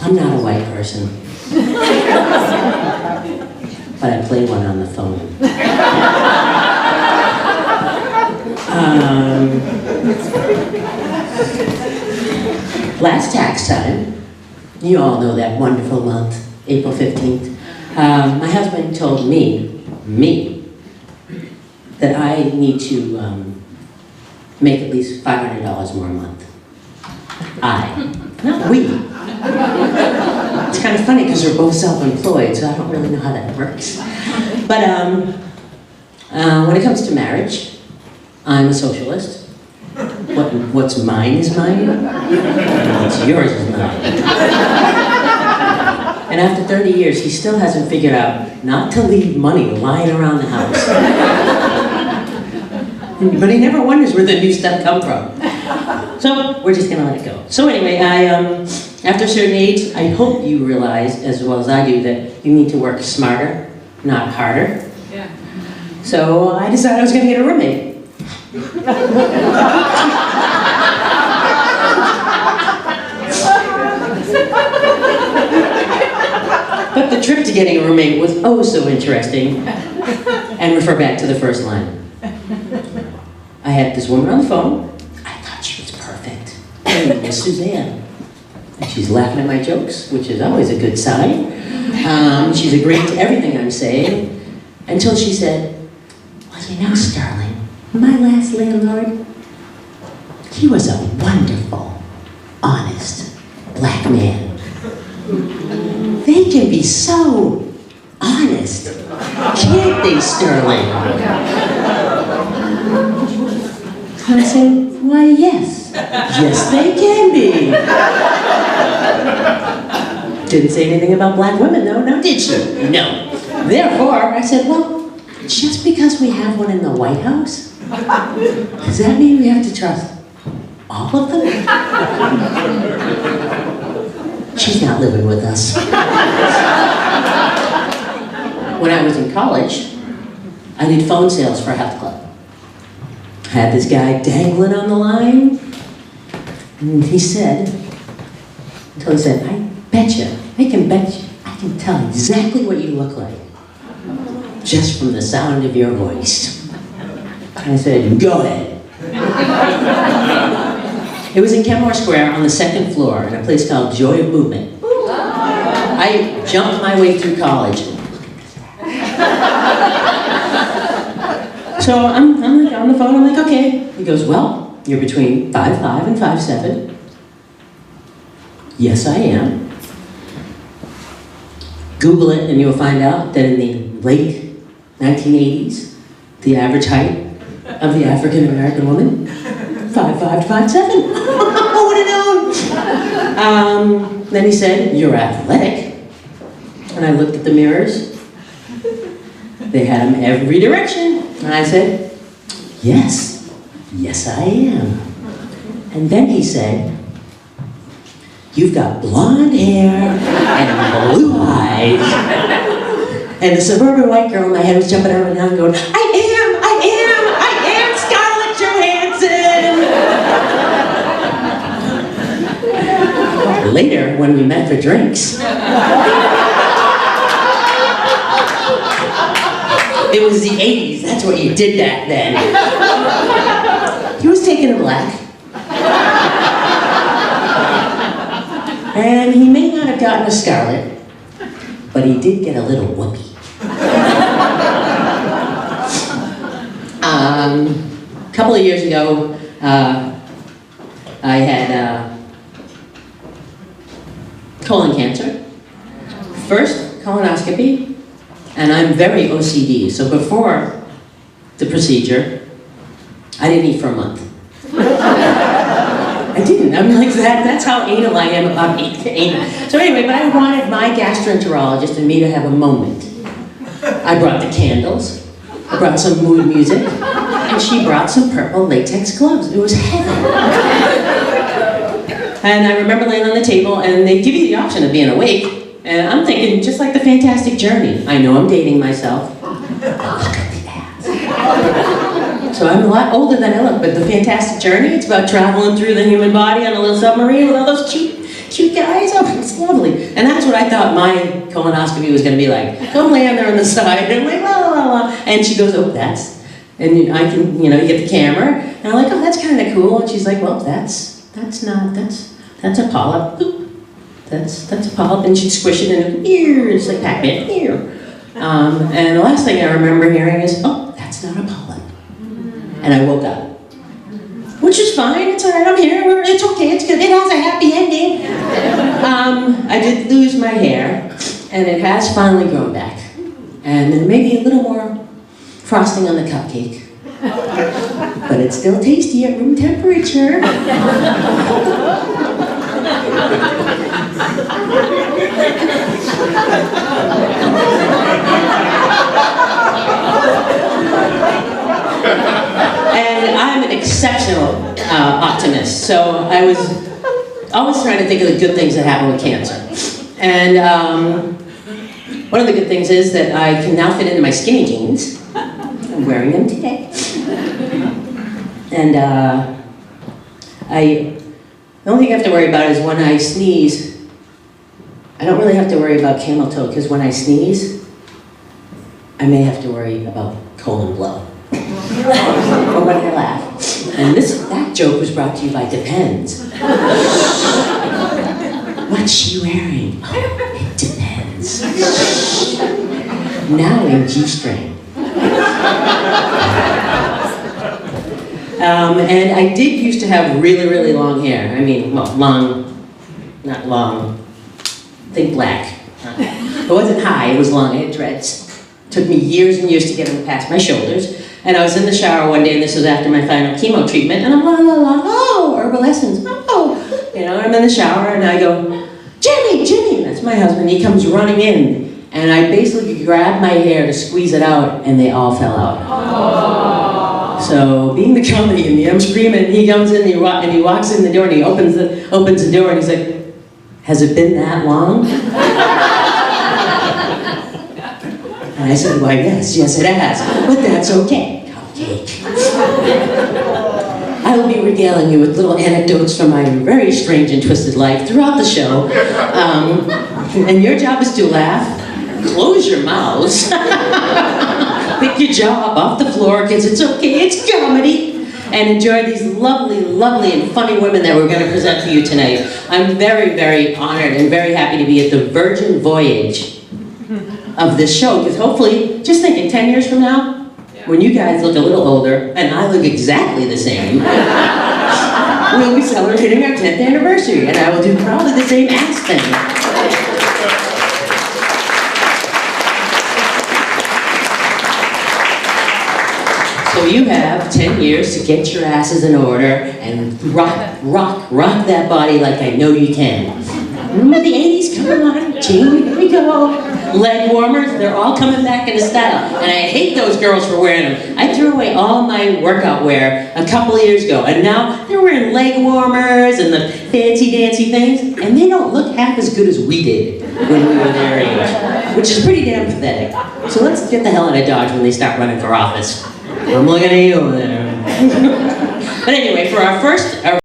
I'm not a white person. But I play one on the phone. Last tax time, you all know that wonderful month, April 15th, my husband told me, that I need to make at least $500 more a month. Not we. It's kind of funny because we're both self-employed, so I don't really know how that works. But when it comes to marriage, I'm a socialist. What's mine is mine. What's yours is mine. And after 30 years, he still hasn't figured out not to leave money lying around the house. But he never wonders where the new stuff come from. So we're just gonna let it go. So anyway, after a certain age, I hope you realize, as well as I do, that you need to work smarter, not harder. Yeah. So I decided I was gonna get a roommate. But the trip to getting a roommate was oh so interesting. And refer back to the first line. I had this woman on the phone. I thought she was perfect. Her name was Suzanne. And she's laughing at my jokes, which is always a good sign. She's agreeing to everything I'm saying, until she said, well, you know, Stirling, my last landlord, he was a wonderful, honest, black man. They can be so honest, can't they, Stirling? I said, why, yes. Yes, they can be. Didn't say anything about black women, though, now did she? No. Therefore, I said, well, just because we have one in the White House, does that mean we have to trust all of them? She's not living with us. When I was in college, I did phone sales for a health club. I had this guy dangling on the line, and he said, I betcha, I can tell exactly what you look like, just from the sound of your voice. I said, go ahead. It was in Kenmore Square on the second floor in a place called Joy of Movement. I jumped my way through college. So I'm like on the phone, I'm like, okay. He goes, well, you're between 5'5" and 5'7". Yes, I am. Google it and you'll find out that in the late 1980s, the average height of the African American woman, 5'5" to 5'7". Who would have known? Then he said, you're athletic. And I looked at the mirrors. They had them every direction. And I said, yes, yes I am. And then he said, you've got blonde hair and blue eyes. And the suburban white girl in my head was jumping up and down going, I am Scarlett Johansson. Later, when we met for drinks, it was the 80s, that's what you did back then. He was taken aback. And he may not have gotten a scarlet, but he did get a little whoopee. A couple of years ago, I had colon cancer. First colonoscopy. And I'm very OCD, so before the procedure, I didn't eat for a month. I didn't, I'm like that, that's how anal I am about anal. So anyway, but I wanted my gastroenterologist and me to have a moment. I brought the candles, I brought some mood music, and she brought some purple latex gloves. It was heaven. And I remember laying on the table, and they give you the option of being awake. And I'm thinking, just like the Fantastic Journey. I know I'm dating myself. Look at the ass. So I'm a lot older than I look, but the Fantastic Journey, it's about traveling through the human body on a little submarine with all those cute guys. Oh, it's lovely. And that's what I thought my colonoscopy was going to be like. Come laying there on the side, and I'm like, la la la. And she goes, oh, that's, and I can, you get the camera, and I'm like, oh, that's kind of cool. And she's like, well, that's a polyp. Boop. That's a polyp, and she'd squish it and it's like Pac-Man, here. And the last thing I remember hearing is, oh, that's not a polyp. And I woke up. Which is fine, it's all right, I'm here, it's okay, it's good, it has a happy ending. I did lose my hair, and it has finally grown back. And then maybe a little more frosting on the cupcake. But it's still tasty at room temperature. And I'm an exceptional optimist, so I was always trying to think of the good things that happen with cancer. And one of the good things is that I can now fit into my skinny jeans. I'm wearing them today. And the only thing I have to worry about is when I sneeze. I don't really have to worry about camel toe, because when I sneeze, I may have to worry about colon blow. Or when I laugh. And that joke was brought to you by Depends. What's she wearing? Oh, it depends. Now in G-string. And I did used to have really, really long hair. I mean, well, long, not long, think black. It wasn't high, it was long, I had dreads. Took me years and years to get them past my shoulders. And I was in the shower one day, and this was after my final chemo treatment, and I'm la la la, oh, herbal essence, oh. I'm in the shower, and I go, Jimmy, that's my husband, he comes running in, and I basically grabbed my hair to squeeze it out, and they all fell out. So, being the comedy in me, I'm screaming, and he comes in, and he walks in the door, and he opens the door, and he's like, has it been that long? And I said, why, yes, it has, but that's okay. Cupcake. I will be regaling you with little anecdotes from my very strange and twisted life throughout the show. And your job is to laugh, close your mouths, pick your jaw up off the floor, because it's okay, it's comedy, and enjoy these lovely, lovely and funny women that we're going to present for you tonight. I'm very, very honored and very happy to be at the Virgin Voyage of this show, because hopefully, just think, in 10 years from now, when you guys look a little older, and I look exactly the same, we'll be celebrating our 10th anniversary, and I will do probably the same ass thing. So you have 10 years to get your asses in order and rock that body like I know you can. Remember the 80s? Come on, Jamie, here we go. Leg warmers, they're all coming back into style. And I hate those girls for wearing them. I threw away all my workout wear a couple of years ago, and now they're wearing leg warmers and the fancy dancy things, and they don't look half as good as we did when we were their age, which is pretty damn pathetic. So let's get the hell out of Dodge when they start running for office. I'm looking at you over there. But anyway, for our first